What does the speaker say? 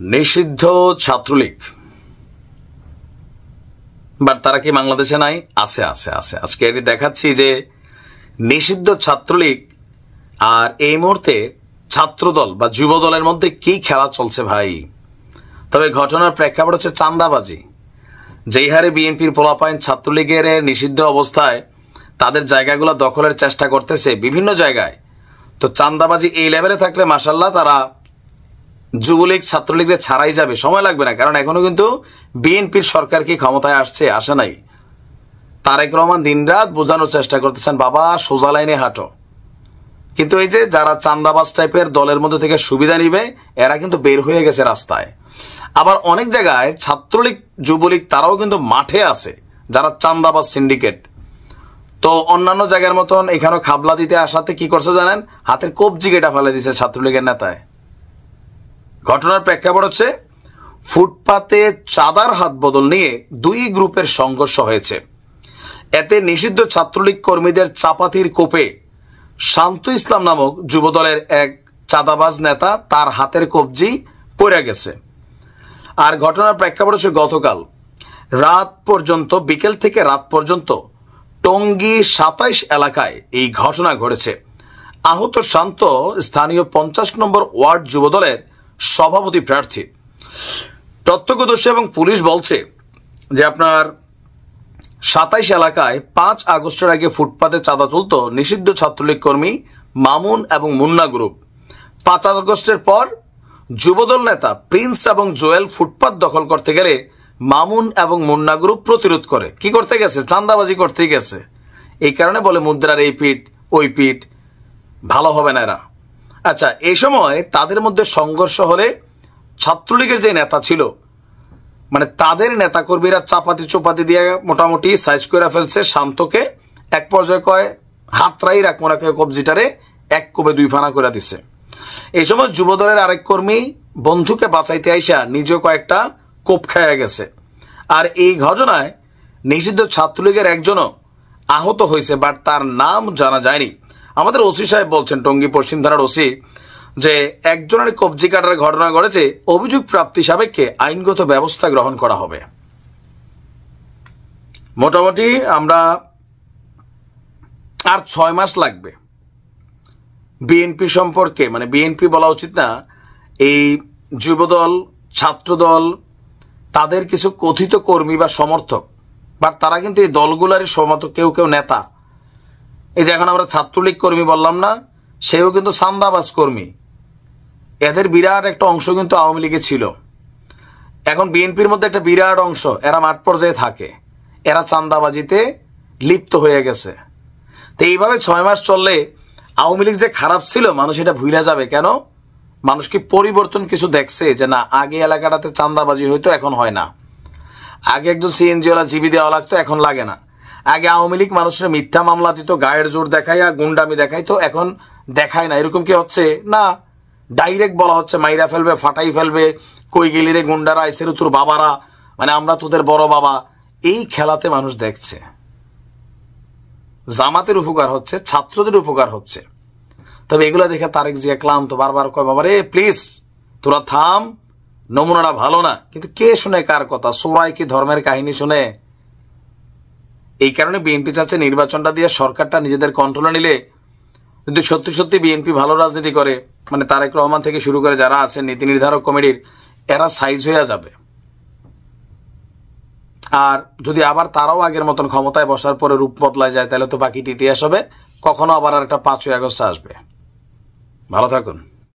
নিষিদ্ধ ছাত্রলীগ, বাট তারা কি বাংলাদেশে নাই? আছে আছে আছে। আজকে এটি দেখাচ্ছি যে নিষিদ্ধ ছাত্রলীগ আর এই মুহূর্তে ছাত্রদল বা যুব দলের মধ্যে কি খেলা চলছে ভাই। তবে ঘটনার প্রেক্ষাপট হচ্ছে চাঁদাবাজি। যেই হারে বিএনপির পোলাপাইন ছাত্রলীগের নিষিদ্ধ অবস্থায় তাদের জায়গাগুলো দখলের চেষ্টা করতেছে বিভিন্ন জায়গায়, তো চাঁদাবাজি এই লেভেলে থাকলে মাশাল্লাহ তারা যুবলীগ ছাত্রলীগের ছাড়াই যাবে, সময় লাগবে না। কারণ এখনো কিন্তু বিএনপির সরকার কি ক্ষমতায় আসে নাই। তারেক রহমান দিনরাত বোঝানোর চেষ্টা করতেছেন বাবা সোজা লাইনে হাঁটো, কিন্তু এই যে যারা চাঁদাবাজ টাইপের দলের মধ্যে থেকে সুবিধা নিবে এরা কিন্তু বের হয়ে গেছে রাস্তায়। আবার অনেক জায়গায় ছাত্রলীগ যুবলীগ তারাও কিন্তু মাঠে আছে, যারা চাঁদাবাজ সিন্ডিকেট। তো অন্যান্য জায়গার মতন এখানেও খাবলা দিতে আসাতে কি করছে জানেন, হাতের কবজি কেটে ফেলে দিছে ছাত্রলীগের নেতায়। ঘটনার প্রেক্ষাপট হচ্ছে ফুটপাতে চাঁদার হাত বদল নিয়ে দুই গ্রুপের সংঘর্ষ হয়েছে। এতে নিষিদ্ধ ছাত্রলীগ কর্মীদের চাপাতির কোপে শান্ত ইসলাম নামক যুবদলের এক চাঁদাবাজ নেতা তার হাতের কবজি পড়ে গেছে। আর ঘটনার প্রেক্ষাপট হচ্ছে গতকাল রাত পর্যন্ত, বিকেল থেকে রাত পর্যন্ত টঙ্গী ২৭ এলাকায় এই ঘটনা ঘটেছে। আহত শান্ত স্থানীয় ৫০ নম্বর ওয়ার্ড যুবদলের সভাপতি প্রার্থী। প্রত্যক্ষদর্শী এবং পুলিশ বলছে যে আপনার ২৭ এলাকায় ৫ আগস্টের আগে ফুটপাতে চাঁদা তুলত নিষিদ্ধ ছাত্রলীগ কর্মী মামুন এবং মুন্না গ্রুপ। ৫ আগস্টের পর যুবদল নেতা প্রিন্স এবং জোয়েল ফুটপাত দখল করতে গেলে মামুন এবং মুন্না গ্রুপ প্রতিরোধ করে। কি করতে গেছে? চাঁদাবাজি করতে গেছে। এই কারণে বলে মুদ্রার এই পিঠ ওই পিঠ, ভালো হবে না এরা। আচ্ছা, এই সময় তাদের মধ্যে সংঘর্ষ হলে ছাত্রলীগের যে নেতা ছিল, মানে তাদের নেতাকর্মীরা চাপাতি চোপাতি দিয়ে মোটামুটি সাইজ করে ফেলছে শান্তকে। এক পর্যায়ে কয় হাতরাই রাখবো না, কবজিটারে এক কোপে ২ ফানা করে দিছে। এই সময় যুবদলের আরেক কর্মী বন্ধুকে বাঁচাইতে আইসা নিজেও কয়েকটা কোপ খাইয়া গেছে। আর এই ঘটনায় নিষিদ্ধ ছাত্রলীগের একজনও আহত হয়েছে, বাট তার নাম জানা যায়নি। আমাদের ওসি সাহেব বলছেন, টঙ্গী পশ্চিম থানার ওসি, যে একজনের কবজি কাটার ঘটনা ঘটেছে, অভিযোগ প্রাপ্তি সাপেক্ষে আইনগত ব্যবস্থা গ্রহণ করা হবে। মোটামুটি আমরা আর ৬ মাস লাগবে বিএনপি সম্পর্কে, মানে বিএনপি বলা উচিত না, এই যুবদল ছাত্রদল তাদের কিছু কথিত কর্মী বা সমর্থক, বাট তারা কিন্তু এই দলগুলারই সমর্থক, কেউ কেউ নেতা। এই যে এখন আমরা ছাত্রলীগ কর্মী বললাম না, সেও কিন্তু চাঁদাবাজ কর্মী। এদের বিরাট একটা অংশ কিন্তু আওয়ামী লীগে ছিল। এখন বিএনপির মধ্যে একটা বিরাট অংশ এরা মাঠ পর্যায়ে থাকে, এরা চাঁদাবাজিতে লিপ্ত হয়ে গেছে। তো এইভাবে ৬ মাস চললে আওয়ামী লীগ যে খারাপ ছিল মানুষ এটা ভুলে যাবে। কেন? মানুষ কি পরিবর্তন কিছু দেখছে যে না, আগে এলাকাটাতে চাঁদাবাজি হইতো, এখন হয় না। আগে একজন সিএনজিওয়ালা জিবি দেওয়া লাগতো, এখন লাগে না। আগে আওয়ামী লীগ মানুষের মিথ্যা মামলা দিত, গায়ের জোর দেখাইয়া গুন্ডামি দেখাইতো, এখন দেখায় না। এরকম কি হচ্ছে না, ডাইরেক্ট বলা হচ্ছে মাইরা ফেলবে, ফাটাই ফেলবে, কই গেলি রে গুন্ডারা, এসের তোর বাবারা, মানে আমরা তোদের বড় বাবা। এই খেলাতে মানুষ দেখছে জামাতের উপকার হচ্ছে, ছাত্রদের উপকার হচ্ছে। তবে এগুলো দেখে তারেক জিয়া ক্লান্ত, বারবার কয় বাবা রে প্লিজ তোরা থাম, নমুনাটা ভালো না। কিন্তু কে শুনে কার কথা? সোরাই কি ধর্মের কাহিনী শুনে? এই কারণে বিএনপি চাচ্ছে নির্বাচনটা দিয়ে সরকারটা নিজেদের কন্ট্রোলে নিলে যদি সত্যি সত্যি বিএনপি ভালো রাজনীতি করে, মানে তারেক রহমান থেকে শুরু করে যারা আছেন নীতি নির্ধারক কমিটির, এরা সাইজ হয়ে যাবে। আর যদি আবার তারাও আগের মতন ক্ষমতায় বসার পরে রূপ বদলায় যায়, তাহলে তো বাকিটি ইতিহাস হবে। কখনো আবার আর একটা ৫ই আগস্ট আসবে। ভালো থাকুন।